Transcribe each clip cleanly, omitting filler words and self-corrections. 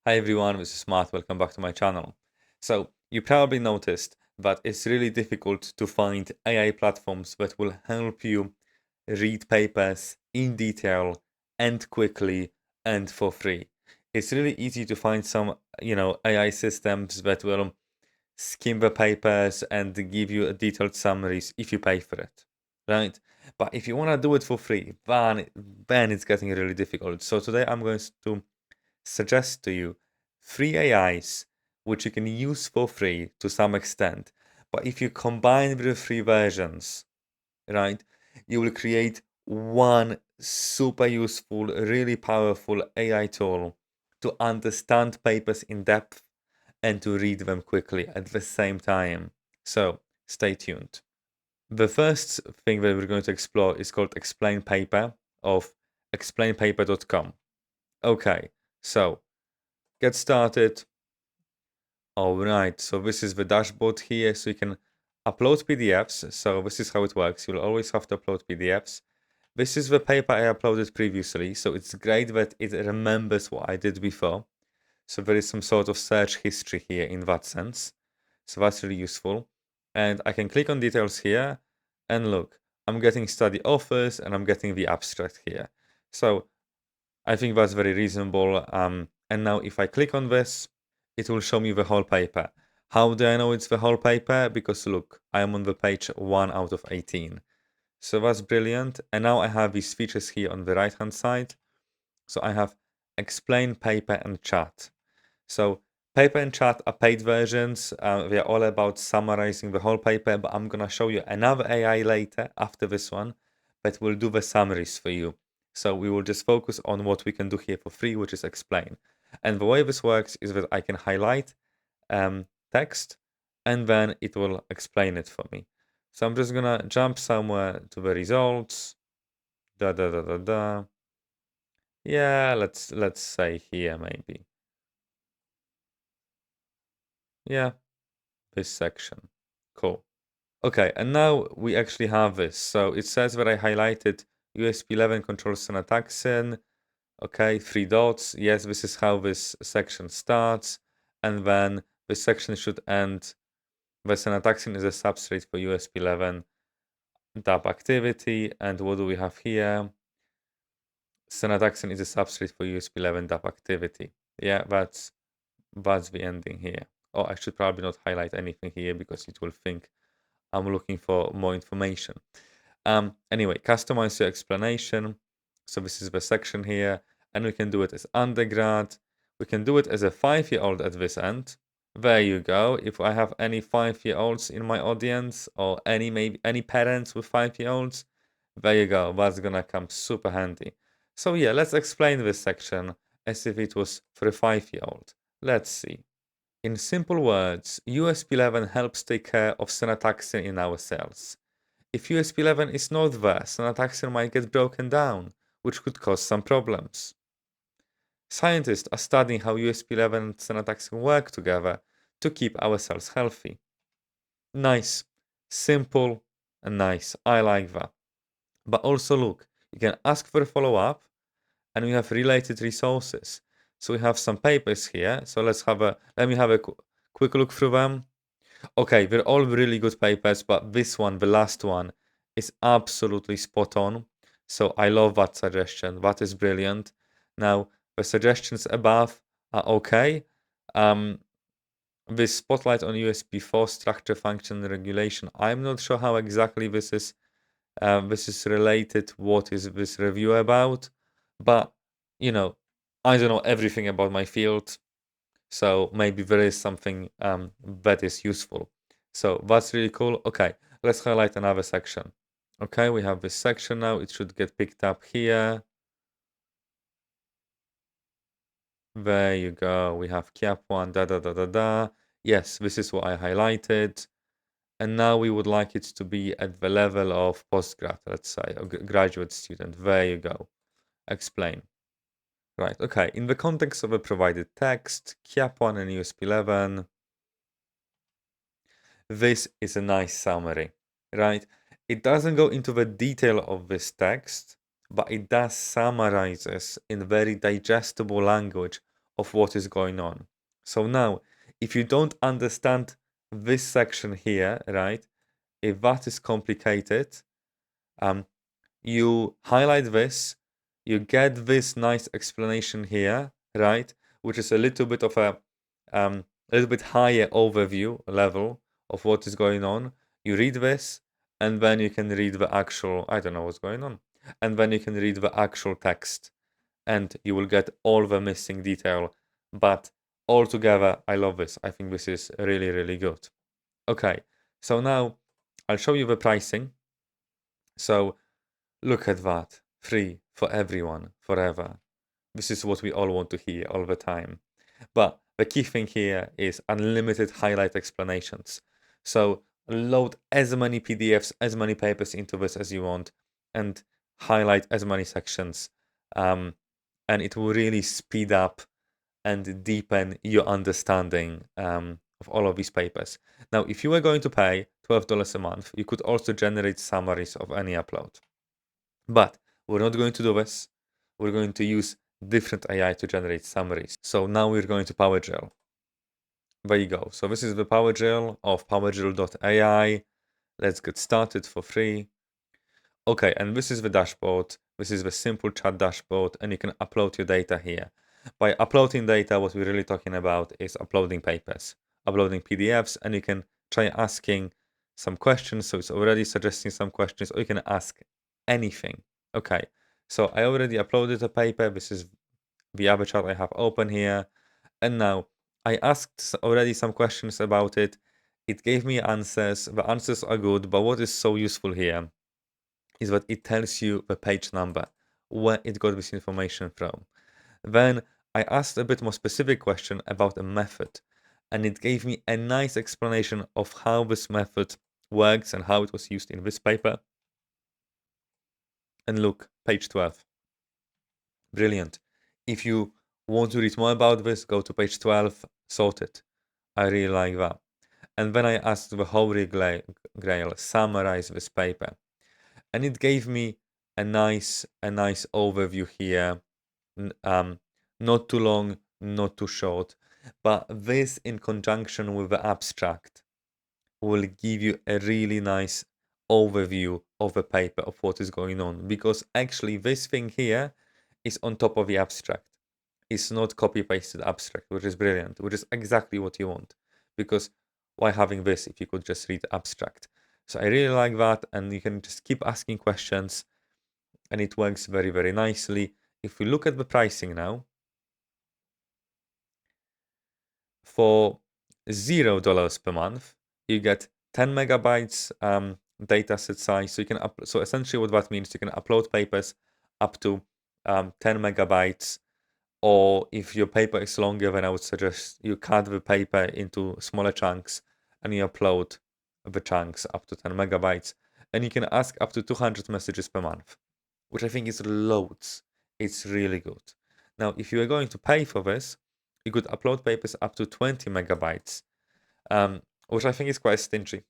Hi everyone, this is Matt. Welcome back to my channel. So, you probably noticed that it's really difficult to find AI platforms that will help you read papers in detail and quickly and for free. It's really easy to find some, AI systems that will skim the papers and give you a detailed summaries if you pay for it, right? But if you want to do it for free, then it's getting really difficult. So today I'm going to suggest to you free AIs which you can use for free to some extent. But if you combine the free versions, right, you will create one super useful, really powerful AI tool to understand papers in depth and to read them quickly at the same time. So stay tuned. The first thing that we're going to explore is called Explain Paper of explainpaper.com. Okay, so get started. All right, so this is the dashboard here, so you can upload PDFs. So this is how it works. You'll always have to upload PDFs. This is the paper I uploaded previously, so it's great that it remembers what I did before. So there is some sort of search history here in that sense. So that's really useful. And I can click on details here and look, I'm getting study authors and I'm getting the abstract here. So I think that's very reasonable. And now if I click on this, it will show me the whole paper. How do I know it's the whole paper? Because look, I am on the page 1 out of 18. So that's brilliant. And now I have these features here on the right hand side. So I have explain, paper, and chat. So paper and chat are paid versions. They're all about summarizing the whole paper, but I'm gonna show you another AI later after this one that will do the summaries for you. So we will just focus on what we can do here for free, which is explain. And the way this works is that I can highlight text and then it will explain it for me. So I'm just gonna jump somewhere to the results. Da da da da da. Yeah, let's say here maybe. Yeah, this section. Cool. Okay, and now we actually have this. So it says that I highlighted USB11 controls syntaxin. Okay, 3 dots. Yes, this is how this section starts. And then this section should end. The syntaxin is a substrate for USB11 DAP activity. And what do we have here? Syntaxin is a substrate for USB11 DAP activity. Yeah, that's the ending here. Oh, I should probably not highlight anything here because it will think I'm looking for more information. Anyway, customize your explanation. So this is the section here, and we can do it as undergrad. We can do it as a 5-year-old at this end. There you go. If I have any 5-year-olds in my audience or maybe any parents with 5-year-olds, there you go. That's gonna come super handy. So yeah, let's explain this section as if it was for a 5-year-old. Let's see. In simple words, USB11 helps take care of syntaxin in our cells. If USB11 is not there, syntaxin might get broken down, which could cause some problems. Scientists are studying how USB11 and syntaxin work together to keep our cells healthy. Nice, simple, and nice. I like that. But also look, you can ask for a follow-up, and we have related resources. So we have some papers here. So let me have a quick look through them. Okay, they're all really good papers, but this one, the last one, is absolutely spot on. So I love that suggestion. That is brilliant. Now, the suggestions above are okay. This spotlight on USB4 structure function regulation. I'm not sure how exactly this is related. What is this review about? But you know, I don't know everything about my field. So maybe there is something that is useful. So that's really cool. Okay, let's highlight another section. Okay, we have this section now. It should get picked up here. There you go. We have cap 1, da da da da da. Yes, this is what I highlighted. And now we would like it to be at the level of postgrad, let's say, a graduate student. There you go. Explain. Right, okay. In the context of a provided text, CAP1 and USB11, this is a nice summary, right? It doesn't go into the detail of this text, but it does summarizes in very digestible language of what is going on. So now, if you don't understand this section here, right, if that is complicated, you highlight this, you get this nice explanation here, right, which is a little bit of a little bit higher overview level of what is going on. You read this, and then you can read the actual, I don't know what's going on, and then you can read the actual text, and you will get all the missing detail. But altogether, I love this. I think this is really, really good. Okay, so now I'll show you the pricing. So look at that. Free for everyone, forever. This is what we all want to hear all the time. But the key thing here is unlimited highlight explanations. So load as many PDFs, as many papers into this as you want, and highlight as many sections. And it will really speed up and deepen your understanding of all of these papers. Now, if you were going to pay $12 a month, you could also generate summaries of any upload. But we're not going to do this. We're going to use different AI to generate summaries. So now we're going to PowerGL. There you go. So this is the PowerGL of PowerGL.ai. Let's get started for free. Okay, and this is the dashboard. This is the simple chat dashboard, and you can upload your data here. By uploading data, what we're really talking about is uploading papers, uploading PDFs, and you can try asking some questions. So it's already suggesting some questions, or you can ask anything. Okay, so I already uploaded a paper. This is the other chart I have open here. And now I asked already some questions about it. It gave me answers. The answers are good, but what is so useful here is that it tells you the page number, where it got this information from. Then I asked a bit more specific question about a method, and it gave me a nice explanation of how this method works and how it was used in this paper. And look, page 12. Brilliant. If you want to read more about this, go to page 12, sorted. I really like that. And then I asked the Holy Grail, summarize this paper. And it gave me a nice overview here. Not too long, not too short. But this in conjunction with the abstract will give you a really nice overview of the paper, of what is going on, because actually this thing here is on top of the abstract. It's not copy pasted abstract, which is brilliant, which is exactly what you want, because why having this if you could just read abstract? So I really like that, and you can just keep asking questions, and it works very, very nicely. If we look at the pricing now, for $0 per month, you get 10 megabytes data set size. So you can so essentially what that means, you can upload papers up to 10 megabytes. Or if your paper is longer, then I would suggest you cut the paper into smaller chunks and you upload the chunks up to 10 megabytes. And you can ask up to 200 messages per month, which I think is loads. It's really good. Now, if you are going to pay for this, you could upload papers up to 20 megabytes, which I think is quite stingy.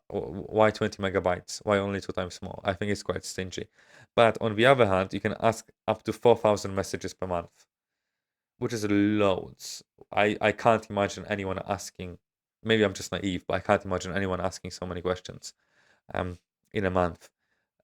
Why 20 megabytes? Why only 2 times more? I think it's quite stingy. But on the other hand, you can ask up to 4,000 messages per month, which is loads. I can't imagine anyone asking, maybe I'm just naive, but I can't imagine anyone asking so many questions in a month.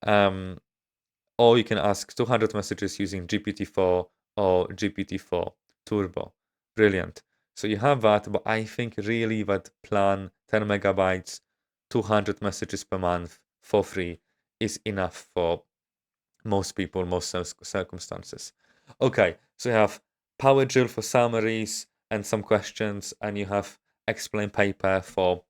Or you can ask 200 messages using GPT-4 or GPT-4 Turbo. Brilliant. So you have that, but I think really that plan 10 megabytes, 200 messages per month for free is enough for most people, most circumstances. Okay, so you have PowerGL for summaries and some questions, and you have explain paper for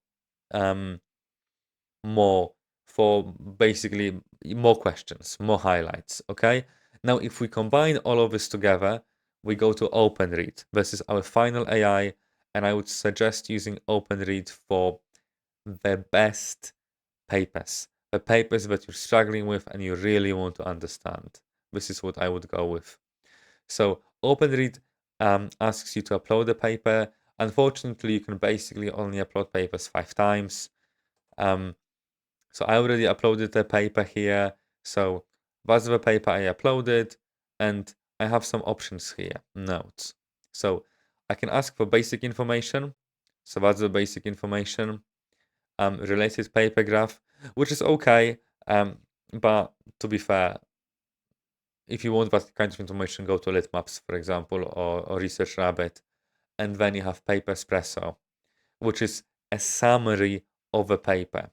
more, for basically more questions, more highlights. Okay, now if we combine all of this together, we go to OpenRead. This is our final AI, and I would suggest using OpenRead for the best papers, the papers that you're struggling with and you really want to understand. This is what I would go with. So OpenRead asks you to upload a paper. Unfortunately, you can basically only upload papers 5 times. So I already uploaded the paper here. So that's the paper I uploaded, and I have some options here, notes. So I can ask for basic information. So that's the basic information. Related paper graph, which is okay. But to be fair, if you want that kind of information, go to Litmaps, for example, or Research Rabbit, and then you have Paper Espresso, which is a summary of a paper.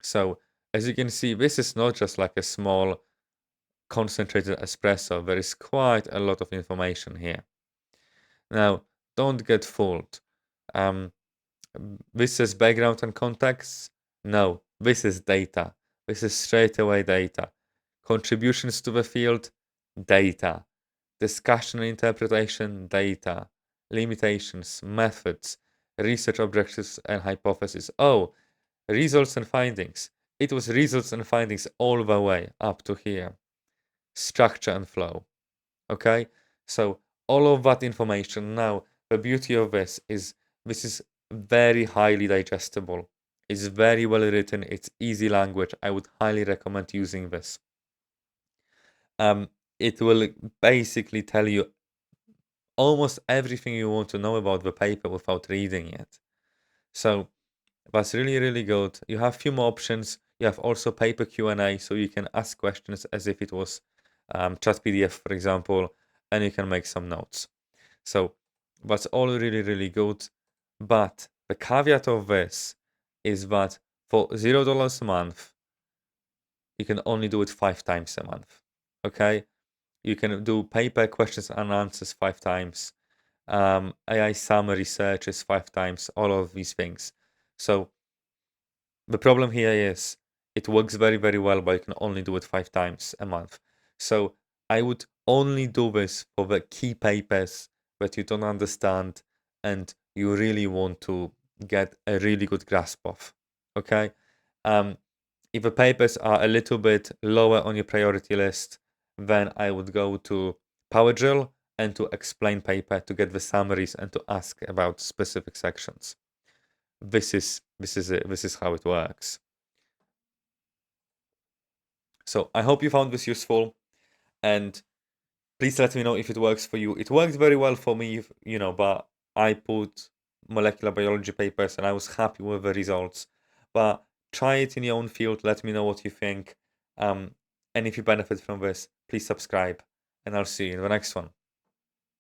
So as you can see, this is not just like a small concentrated espresso. There is quite a lot of information here. Now, don't get fooled. Um, this is background and context. No, this is data. This is straight away data. Contributions to the field, data. Discussion and interpretation, data. Limitations, methods, research objectives and hypotheses. Oh, results and findings. It was results and findings all the way up to here. Structure and flow. Okay, so all of that information. Now, the beauty of this is very highly digestible. It's very well written. It's easy language. I would highly recommend using this. It will basically tell you almost everything you want to know about the paper without reading it. So that's really, really good. You have a few more options. You have also paper Q&A, so you can ask questions as if it was chat PDF, for example, and you can make some notes. So that's all really, really good. But the caveat of this is that for $0 a month, you can only do it 5 times a month. Okay? You can do paper questions and answers 5 times. AI summary searches 5 times, all of these things. So the problem here is it works very, very well, but you can only do it 5 times a month. So I would only do this for the key papers that you don't understand and you really want to get a really good grasp of. Okay? If the papers are a little bit lower on your priority list, then I would go to PowerDrill and to explain paper to get the summaries and to ask about specific sections. This is it. This is how it works. So I hope you found this useful, and please let me know if it works for you. It works very well for me, but I put molecular biology papers and I was happy with the results. But try it in your own field. Let me know what you think. And if you benefit from this, please subscribe, and I'll see you in the next one.